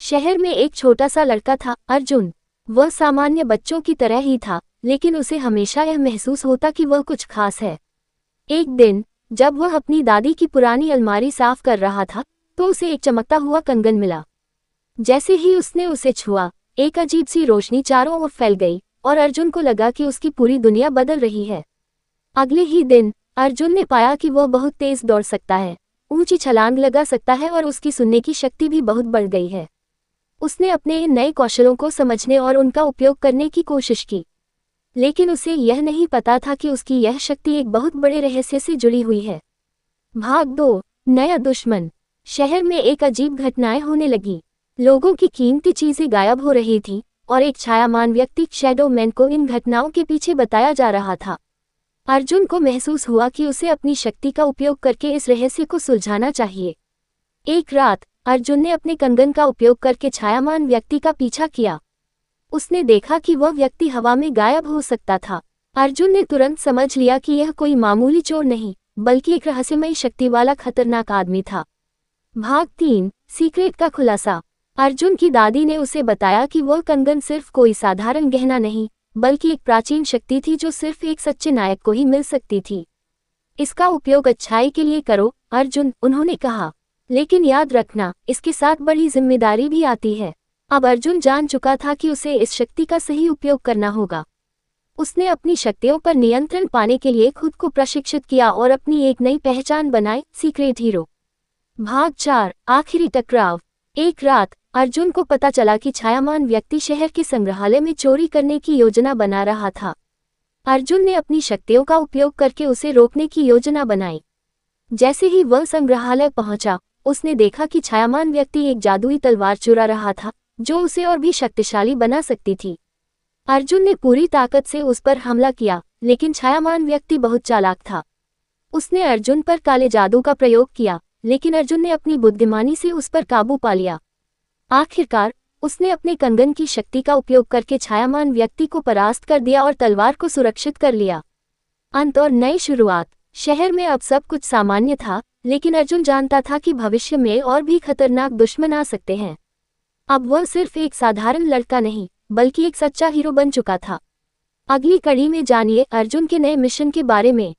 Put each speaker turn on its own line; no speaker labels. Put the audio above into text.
शहर में एक छोटा सा लड़का था, अर्जुन। वह सामान्य बच्चों की तरह ही था, लेकिन उसे हमेशा यह महसूस होता कि वह कुछ खास है। एक दिन जब वह अपनी दादी की पुरानी अलमारी साफ कर रहा था, तो उसे एक चमकता हुआ कंगन मिला। जैसे ही उसने उसे छुआ, एक अजीब सी रोशनी चारों ओर फैल गई और अर्जुन को लगा कि उसकी पूरी दुनिया बदल रही है। अगले ही दिन अर्जुन ने पाया कि वह बहुत तेज दौड़ सकता है, ऊंची छलांग लगा सकता है और उसकी सुनने की शक्ति भी बहुत बढ़ गई है। उसने अपने इन नए कौशलों को समझने और उनका उपयोग करने की कोशिश की, लेकिन उसे यह नहीं पता था कि उसकी यह शक्ति एक बहुत बड़े रहस्य से जुड़ी हुई है। भाग 2, नया दुश्मन। शहर में एक अजीब घटनाएं होने लगी। लोगों की कीमती चीजें गायब हो रही थीं और एक छायामान व्यक्ति शैडो मैन को इन घटनाओं के पीछे बताया जा रहा था। अर्जुन को महसूस हुआ कि उसे अपनी शक्ति का उपयोग करके इस रहस्य को सुलझाना चाहिए। एक रात अर्जुन ने अपने कंगन का उपयोग करके छायामान व्यक्ति का पीछा किया। उसने देखा कि वह व्यक्ति हवा में गायब हो सकता था। अर्जुन ने तुरंत समझ लिया कि यह कोई मामूली चोर नहीं, बल्कि एक रहस्यमयी शक्ति वाला खतरनाक आदमी था। भाग 3, सीक्रेट का खुलासा। अर्जुन की दादी ने उसे बताया कि वह कंगन सिर्फ कोई साधारण गहना नहीं, बल्कि एक प्राचीन शक्ति थी जो सिर्फ एक सच्चे नायक को ही मिल सकती थी। इसका उपयोग अच्छाई के लिए करो, अर्जुन, उन्होंने कहा। लेकिन याद रखना, इसके साथ बड़ी जिम्मेदारी भी आती है। अब अर्जुन जान चुका था कि उसे इस शक्ति का सही उपयोग करना होगा। उसने अपनी शक्तियों पर नियंत्रण पाने के लिए खुद को प्रशिक्षित किया और अपनी एक नई पहचान बनाई, सीक्रेट हीरो। भाग 4, आखिरी टकराव। एक रात अर्जुन को पता चला कि छायामान व्यक्ति शहर के संग्रहालय में चोरी करने की योजना बना रहा था। अर्जुन ने अपनी शक्तियों का उपयोग करके उसे रोकने की योजना बनाई। जैसे ही वह संग्रहालय पहुंचा, उसने देखा कि छायामान व्यक्ति एक जादुई तलवार चुरा रहा था, जो उसे और भी शक्तिशाली बना सकती थी। अर्जुन ने पूरी ताकत से उस पर हमला किया, लेकिन छायामान व्यक्ति बहुत चालाक था। उसने अर्जुन पर काले जादू का प्रयोग किया, लेकिन अर्जुन ने अपनी बुद्धिमानी से उस पर काबू पा लिया। आखिरकार उसने अपने कंगन की शक्ति का उपयोग करके छायामान व्यक्ति को परास्त कर दिया और तलवार को सुरक्षित कर लिया। अंत और नई शुरुआत। शहर में अब सब कुछ सामान्य था, लेकिन अर्जुन जानता था कि भविष्य में और भी खतरनाक दुश्मन आ सकते हैं। अब वह सिर्फ एक साधारण लड़का नहीं, बल्कि एक सच्चा हीरो बन चुका था। अगली कड़ी में जानिए अर्जुन के नए मिशन के बारे में।